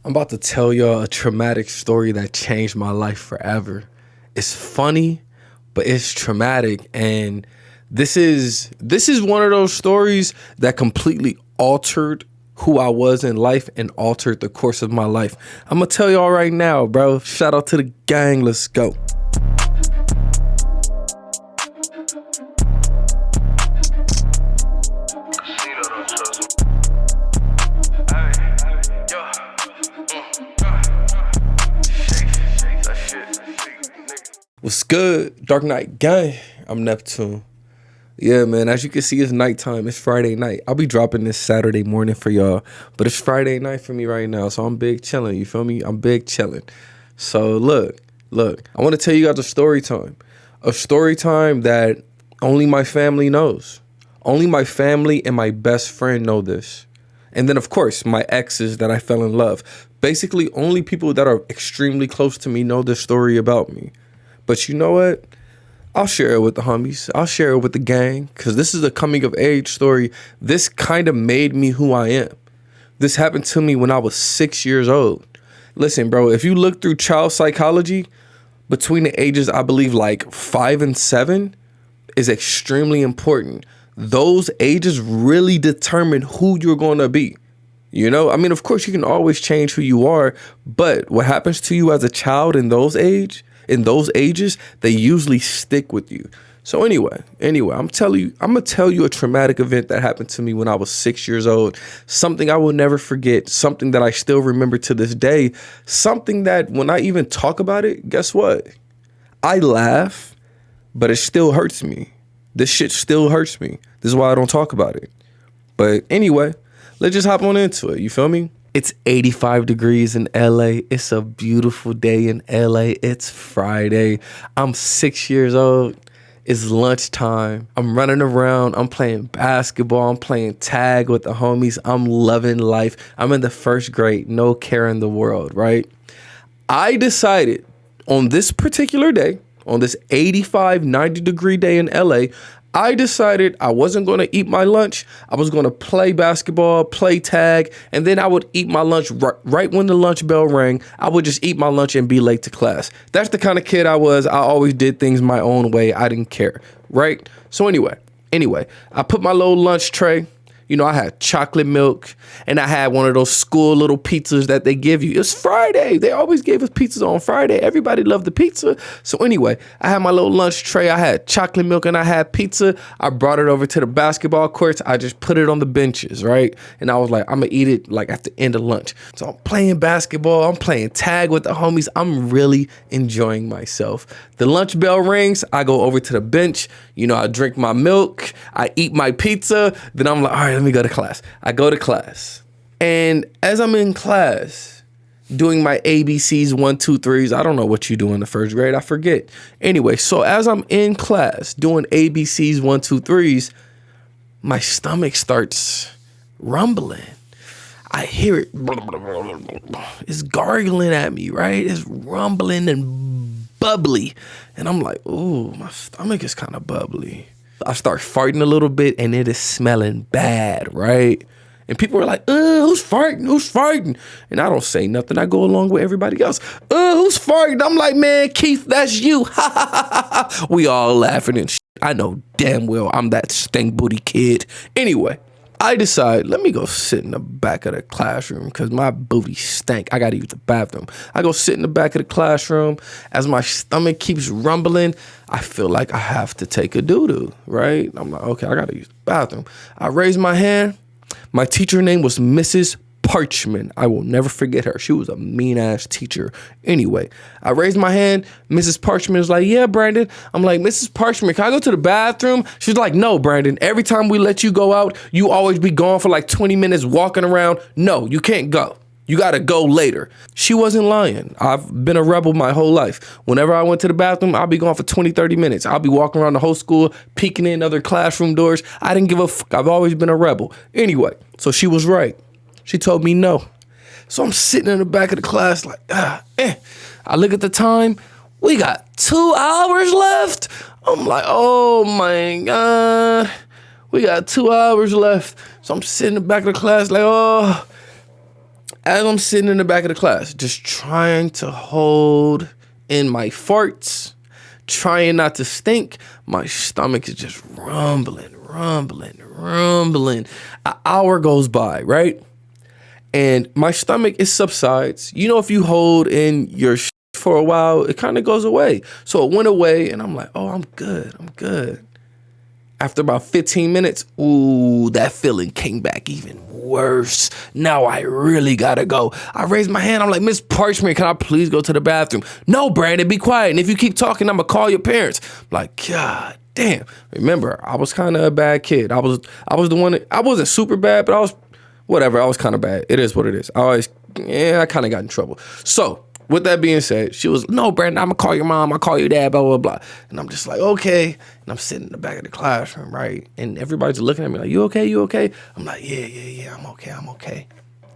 I'm about to tell y'all a traumatic story that changed my life forever. It's funny, but it's traumatic, and this is one of those stories that completely altered who I was in life and altered the course of my life. I'm gonna tell y'all right now, bro. Shout out to the gang. Let's go. What's good, Dark Knight gang? I'm Neptune. Yeah, man, as you can see, it's nighttime. It's Friday night. I'll be dropping this Saturday morning for y'all, but it's Friday night for me right now, so I'm big chilling, you feel me? I'm big chilling. So look, I want to tell you guys a story time that only my family knows. Only my family and my best friend know this. And then, of course, my exes that I fell in love. Basically, only people that are extremely close to me know this story about me. But you know what? I'll share it with the homies. I'll share it with the gang, because this is a coming of age story. This kind of made me who I am. This happened to me when I was 6 years old. Listen, bro, if you look through child psychology, between the ages, I believe, like 5 and 7 is extremely important. Those ages really determine who you're going to be. You know, I mean, of course, you can always change who you are, but what happens to you as a child in those ages, they usually stick with you. So anyway, I'm gonna tell you a traumatic event that happened to me when I was 6 years old. Something I will never forget, something that I still remember to this day, something that when I even talk about it, guess what? I laugh, but it still hurts me. This shit still hurts me. This is why I don't talk about it. But anyway, let's just hop on into it, you feel me? It's 85 degrees in LA. It's a beautiful day in LA. It's Friday. I'm 6 years old. It's lunchtime. I'm running around. I'm playing basketball. I'm playing tag with the homies. I'm loving life. I'm in the first grade. No care in the world, right? I decided on this particular day, on this 85, 90 degree day in LA, I decided I wasn't going to eat my lunch. I was going to play basketball, play tag, and then I would eat my lunch right when the lunch bell rang. I would just eat my lunch and be late to class. That's the kind of kid I was. I always did things my own way. I didn't care, right? So anyway, I put my little lunch tray. You know, I had chocolate milk, and I had one of those school little pizzas that they give you. It's Friday. They always gave us pizzas on Friday. Everybody loved the pizza. So anyway, I had my little lunch tray. I had chocolate milk and I had pizza. I brought it over to the basketball courts. I just put it on the benches, right? And I was like, I'm going to eat it like at the end of lunch. So I'm playing basketball. I'm playing tag with the homies. I'm really enjoying myself. The lunch bell rings. I go over to the bench. You know, I drink my milk. I eat my pizza. Then I'm like, all right, let me go to class. I go to class. And as I'm in class, doing my ABCs, 1, 2, 3s, I don't know what you do in the first grade. I forget. Anyway, so as I'm in class doing ABCs, 1, 2, 3s, my stomach starts rumbling. I hear it. It's gargling at me, right? It's rumbling and bubbly. And I'm like, ooh, my stomach is kind of bubbly. I start farting a little bit, and it is smelling bad, right? And people are like, who's farting? Who's farting? And I don't say nothing. I go along with everybody else. Who's farting? I'm like, man, Keith, that's you. We all laughing and shit. I know damn well I'm that stink booty kid. Anyway, I decide, let me go sit in the back of the classroom because my booty stank. I got to use the bathroom. I go sit in the back of the classroom. As my stomach keeps rumbling, I feel like I have to take a doo-doo, right? I'm like, okay, I got to use the bathroom. I raise my hand. My teacher name was Mrs. Parchman. I will never forget her. She was a mean-ass teacher. Anyway, I raised my hand. Mrs. Parchman is like, yeah, Brandon. I'm like, Mrs. Parchman, can I go to the bathroom? She's like, no, Brandon. Every time we let you go out, you always be gone for like 20 minutes walking around. No, you can't go. You got to go later. She wasn't lying. I've been a rebel my whole life. Whenever I went to the bathroom, I'll be gone for 20, 30 minutes. I'll be walking around the whole school, peeking in other classroom doors. I didn't give a fuck. I've always been a rebel. Anyway, so she was right. She told me no. So I'm sitting in the back of the class like, I look at the time. We got 2 hours left. I'm like, oh my God. We got 2 hours left. So I'm sitting in the back of the class like, oh. As I'm sitting in the back of the class, just trying to hold in my farts, trying not to stink, my stomach is just rumbling. An hour goes by, right? And my stomach, it subsides. You know, if you hold in your for a while, it kind of goes away. So it went away, and I'm like, oh, I'm good. After about 15 minutes, ooh, that feeling came back even worse. Now I really gotta go. I raised my hand. I'm like, Miss Parchment, can I please go to the bathroom? No, Brandon, be quiet. And if you keep talking, I'm gonna call your parents. I'm like, God damn. Remember, I was kind of a bad kid. I was the one that, I wasn't super bad, but I was, whatever. I was kind of bad. It is what it is. I kind of got in trouble. So, with that being said, she was, no, Brandon, I'm going to call your mom. I'll call your dad, blah, blah, blah. And I'm just like, okay. And I'm sitting in the back of the classroom, right? And everybody's looking at me like, you okay? I'm like, yeah, I'm okay.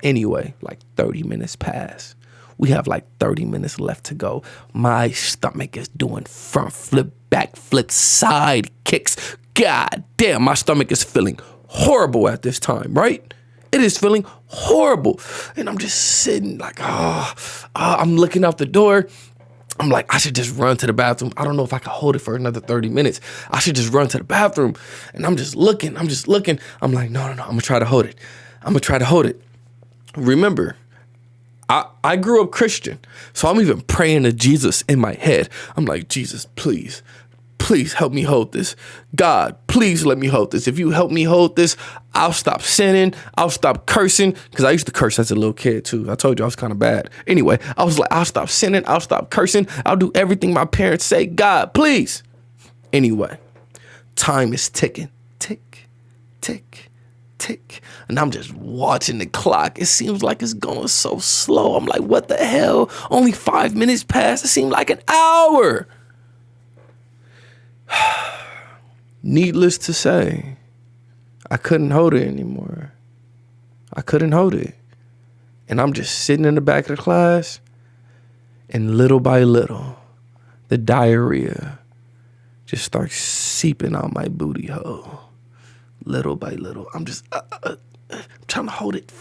Anyway, like 30 minutes pass. We have like 30 minutes left to go. My stomach is doing front flip, back flip, side kicks. God damn, my stomach is feeling horrible at this time, right? It is feeling horrible. And I'm just sitting like, I'm looking out the door. I'm like, I should just run to the bathroom. I don't know if I can hold it for another 30 minutes. I should just run to the bathroom. And I'm just looking. I'm like, no, I'm gonna try to hold it. Remember, I grew up Christian. So I'm even praying to Jesus in my head. I'm like, Jesus, please help me hold this. God, please let me hold this. If you help me hold this, I'll stop sinning. I'll stop cursing. Because I used to curse as a little kid too. I told you I was kind of bad. Anyway, I was like, I'll stop sinning. I'll stop cursing. I'll do everything my parents say. God, please. Anyway, time is ticking. Tick, tick, tick. And I'm just watching the clock. It seems like it's going so slow. I'm like, what the hell? Only 5 minutes passed. It seemed like an hour. Needless to say, I couldn't hold it anymore. And I'm just sitting in the back of the class, and little by little, the diarrhea just starts seeping out my booty hole. Little by little. I'm just I'm trying to hold it.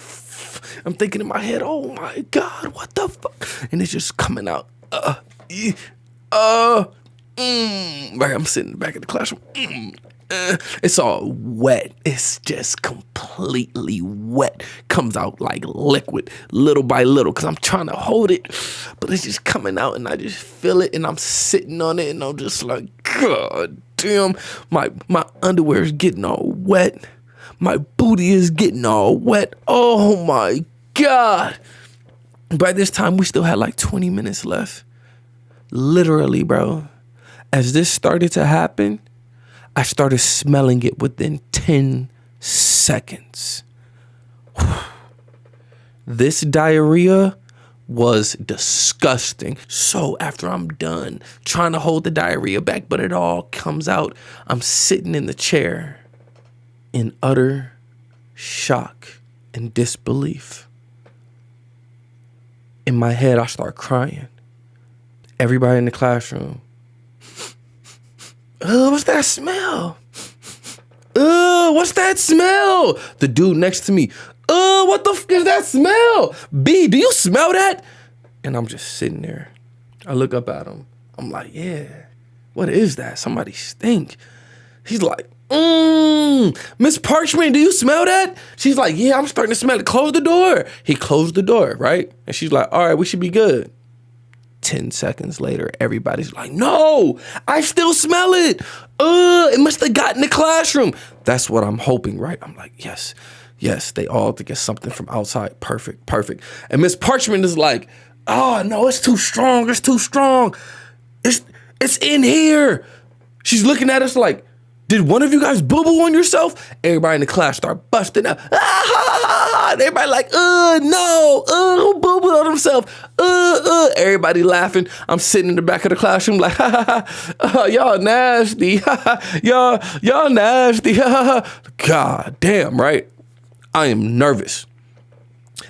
I'm thinking in my head, oh my God, what the fuck? And it's just coming out. Right, I'm sitting in the back of the classroom. It's all wet. It's just completely wet. Comes out like liquid, little by little, because I'm trying to hold it, but it's just coming out, and I just feel it, and I'm sitting on it, and I'm just like, God damn, my underwear is getting all wet. My booty is getting all wet. Oh my God. By this time, we still had like 20 minutes left. Literally, bro. As this started to happen, I started smelling it within 10 seconds. This diarrhea was disgusting. So after I'm done trying to hold the diarrhea back, but it all comes out, I'm sitting in the chair in utter shock and disbelief. In my head, I start crying. Everybody in the classroom, what's that smell? What's that smell? The dude next to me, what the fuck is that smell? B, do you smell that? And I'm just sitting there. I look up at him. I'm like, yeah, what is that? Somebody stink. He's like, Miss Parchment, do you smell that? She's like, yeah, I'm starting to smell it. Close the door. He closed the door, right? And she's like, all right, we should be good. 10 seconds later, everybody's like, no, I still smell it. It must have gotten in the classroom. That's what I'm hoping, right? I'm like, yes, they all think it's something from outside. Perfect. And Miss Parchment is like, oh, no, it's too strong. It's in here. She's looking at us like, did one of you guys boo-boo on yourself? Everybody in the class start busting up. And everybody like, no, who boo-booed on himself? Everybody laughing. I'm sitting in the back of the classroom like, y'all nasty. y'all nasty. God damn, right? I am nervous.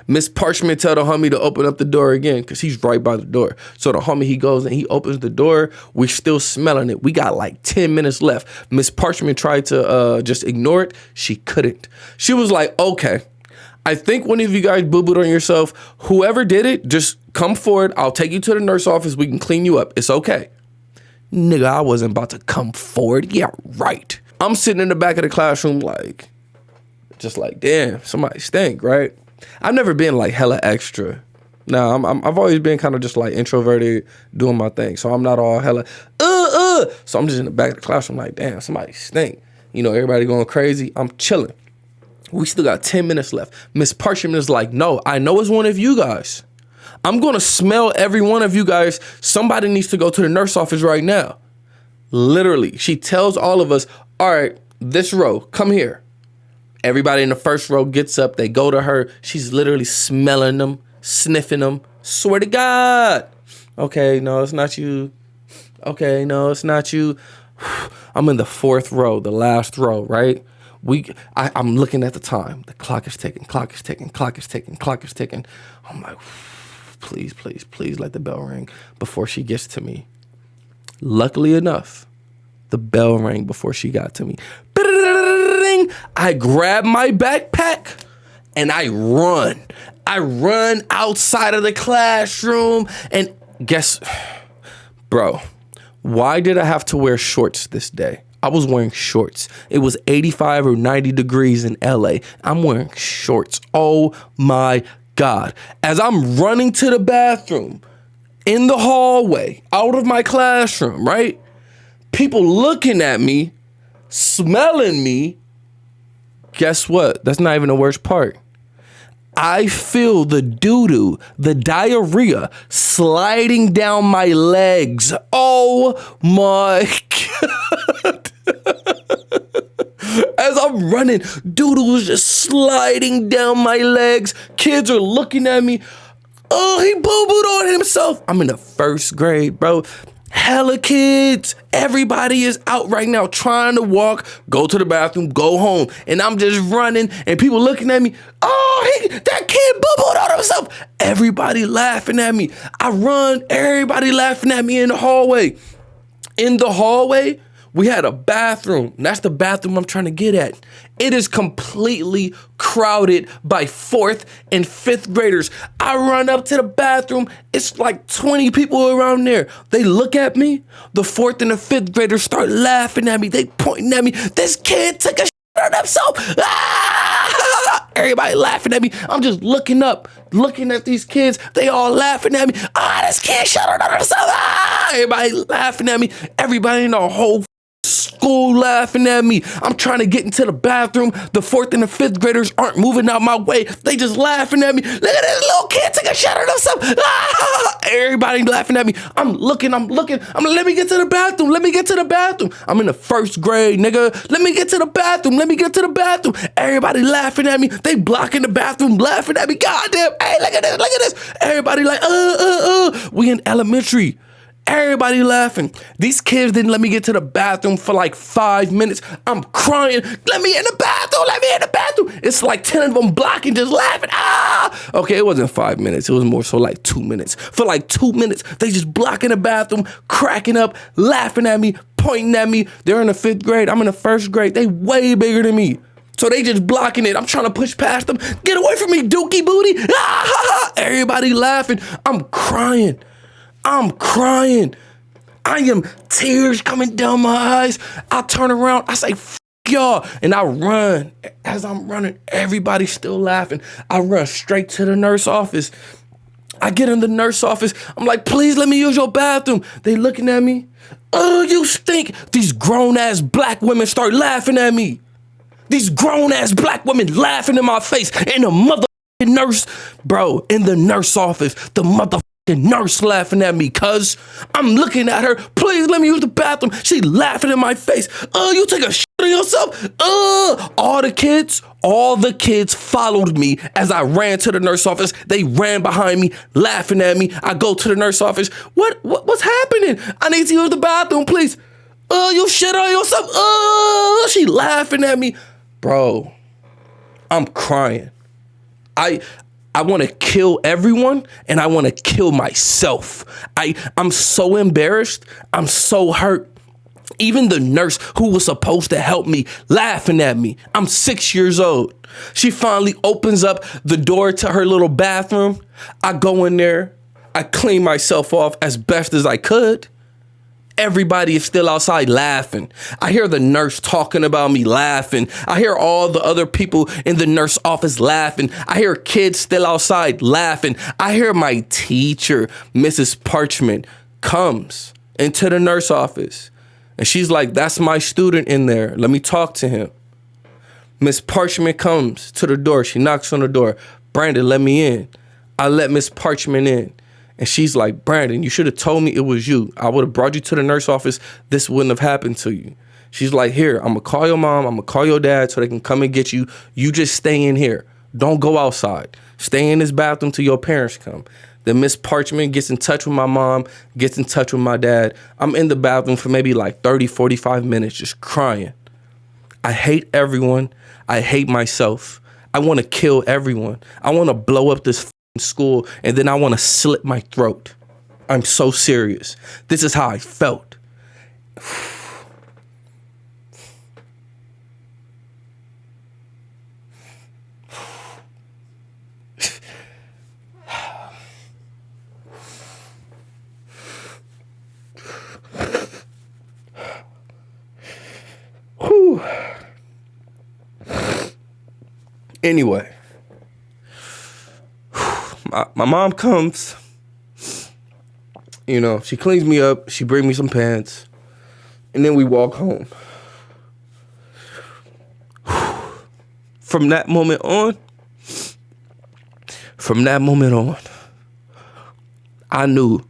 Miss Parchment tell the homie to open up the door again because he's right by the door. So the homie, he goes and he opens the door. We're still smelling it. We got like 10 minutes left. Miss Parchment tried to just ignore it. She couldn't. She was like, okay, I think one of you guys boo-booed on yourself. Whoever did it, just come forward. I'll take you to the nurse office. We can clean you up. It's okay. Nigga, I wasn't about to come forward. Yeah, right. I'm sitting in the back of the classroom just like, damn, somebody stink, right? I've never been like hella extra. No, I've always been kind of just like introverted, doing my thing. So I'm not all hella, So I'm just in the back of the classroom like, damn, somebody stink. You know, everybody going crazy. I'm chilling. We still got 10 minutes left. Miss Parchment is like, no, I know it's one of you guys. I'm going to smell every one of you guys. Somebody needs to go to the nurse office right now. Literally, she tells all of us, all right, this row, come here. Everybody in the first row gets up. They go to her. She's literally smelling them, sniffing them. Swear to God. Okay, no, it's not you. Okay, no, it's not you. I'm in the fourth row, the last row, right? I'm looking at the time. The clock is ticking, clock is ticking, clock is ticking, clock is ticking. I'm like, please, please, please let the bell ring before she gets to me. Luckily enough, the bell rang before she got to me. I grab my backpack and I run. I run outside of the classroom and bro, why did I have to wear shorts this day? I was wearing shorts. It was 85 or 90 degrees in LA. I'm wearing shorts. Oh my God. As I'm running to the bathroom in the hallway, out of my classroom, right? People looking at me, smelling me. Guess what? That's not even the worst part. I feel the doo-doo, the diarrhea sliding down my legs. Oh my God. As I'm running, doo-doo is just sliding down my legs. Kids are looking at me. Oh, he boo-booed on himself. I'm in the first grade, bro. Hella kids. Everybody is out right now trying to walk, go to the bathroom, go home. And I'm just running and people looking at me. Oh, that kid boo-booed on himself. Everybody laughing at me. I run, everybody laughing at me in the hallway. In the hallway, we had a bathroom. And that's the bathroom I'm trying to get at. It is completely crowded by 4th and 5th graders. I run up to the bathroom. It's like 20 people around there. They look at me. The 4th and the 5th graders start laughing at me. They pointing at me. This kid took a shit on himself. Ah! Everybody laughing at me. I'm just looking up, looking at these kids. They all laughing at me. Ah, this kid shut on himself. Ah! Everybody laughing at me. Everybody in the whole school laughing at me. I'm trying to get into the bathroom. The 4th and the 5th graders aren't moving out my way. They just laughing at me. Look at this little kid take a shot at himself. Ah! Everybody laughing at me. I'm looking. I'm like, let me get to the bathroom. Let me get to the bathroom. I'm in the 1st grade, nigga. Let me get to the bathroom. Let me get to the bathroom. Everybody laughing at me. They blocking the bathroom, laughing at me. Goddamn. Hey, look at this. Look at this. Everybody like, We in elementary. Everybody laughing. These kids didn't let me get to the bathroom for like 5 minutes. I'm crying. Let me in the bathroom. Let me in the bathroom. It's like 10 of them blocking, just laughing. Ah! Okay, it wasn't 5 minutes. It was more so like 2 minutes. For like 2 minutes, they just blocking the bathroom, cracking up, laughing at me, pointing at me. They're in the 5th grade. I'm in the 1st grade. They way bigger than me. So they just blocking it. I'm trying to push past them. Get away from me, dookie booty. Ah! Everybody laughing. I'm crying. I am tears coming down my eyes. I turn around. I say, F y'all. And I run. As I'm running, everybody's still laughing. I run straight to the nurse office. I get in the nurse office. I'm like, please let me use your bathroom. They looking at me. Oh, you stink. These grown-ass black women start laughing at me. These grown-ass black women laughing in my face. And the motherfucking nurse, bro, in the nurse office, the motherfucking nurse laughing at me, cuz I'm looking at her. Please let me use the bathroom. She laughing in my face. You take a shit on yourself. All the kids followed me as I ran to the nurse office. They ran behind me, laughing at me. I go to the nurse office. What's happening? I need to use the bathroom, please. You shit on yourself. She laughing at me. Bro, I'm crying. I want to kill everyone and I want to kill myself. I'm so embarrassed. I'm so hurt. Even the nurse who was supposed to help me laughing at me. I'm 6 years old. She finally opens up the door to her little bathroom. I go in there. I clean myself off as best as I could. Everybody is still outside laughing. I hear the nurse talking about me laughing. I hear all the other people in the nurse office laughing. I hear kids still outside laughing. I hear my teacher, Mrs. Parchment, comes into the nurse office. And she's like, that's my student in there. Let me talk to him. Miss Parchment comes to the door. She knocks on the door. Brandon, let me in. I let Miss Parchment in. And she's like, Brandon, you should have told me it was you. I would have brought you to the nurse office. This wouldn't have happened to you. She's like, here, I'm going to call your mom. I'm going to call your dad so they can come and get you. You just stay in here. Don't go outside. Stay in this bathroom till your parents come. Then Miss Parchment gets in touch with my mom, gets in touch with my dad. I'm in the bathroom for maybe like 30, 45 minutes just crying. I hate everyone. I hate myself. I want to kill everyone. I want to blow up this school, and then I want to slit my throat. I'm so serious. This is how I felt. Whew. Anyway. My mom comes, you know, she cleans me up, she brings me some pants, and then we walk home. From that moment on, I knew.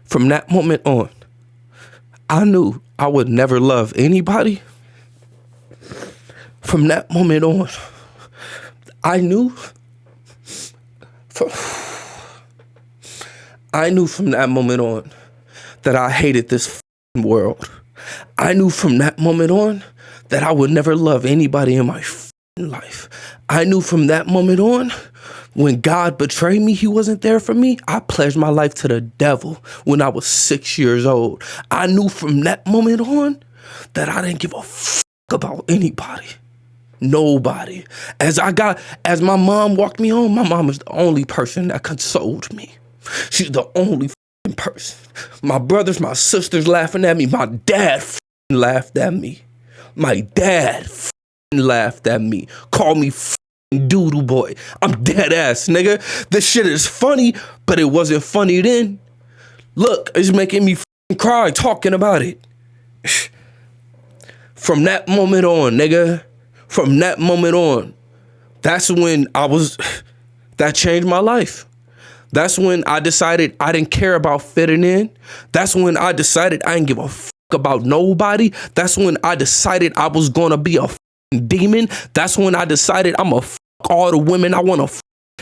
From that moment on, I knew I would never love anybody. From that moment on, I knew from that moment on that I hated this world. I knew from that moment on that I would never love anybody in my life. I knew from that moment on, when God betrayed me, he wasn't there for me. I pledged my life to the devil when I was 6 years old. I knew from that moment on that I didn't give a about anybody. Nobody. As my mom walked me home, my mom was the only person that consoled me. She's the only person. My brothers, my sisters laughing at me. My dad laughed at me. My dad laughed at me. Called me doodle boy. I'm dead ass, nigga. This shit is funny, but it wasn't funny then. Look, it's making me cry talking about it. From that moment on, nigga. From that moment on, that's when that changed my life. That's when I decided I didn't care about fitting in. That's when I decided I didn't give a about nobody. That's when I decided I was gonna be a demon. That's when I decided I'm gonna all the women I wanna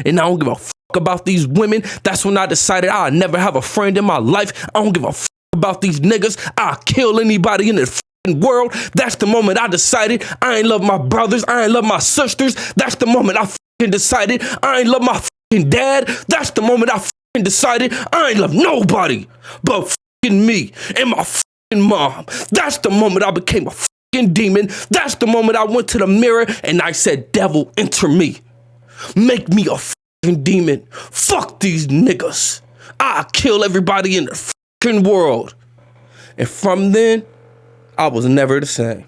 and I don't give a about these women. That's when I decided I'll never have a friend in my life. I don't give a about these niggas. I'll kill anybody in this world. That's the moment I decided I ain't love my brothers. I ain't love my sisters. That's the moment I decided I ain't love my dad. That's the moment I decided I ain't love nobody but me and my mom. That's the moment I became a demon. That's the moment I went to the mirror and I said, devil, enter me. Make me a demon. Fuck these niggas. I'll kill everybody in the world. And from then, I was never the same.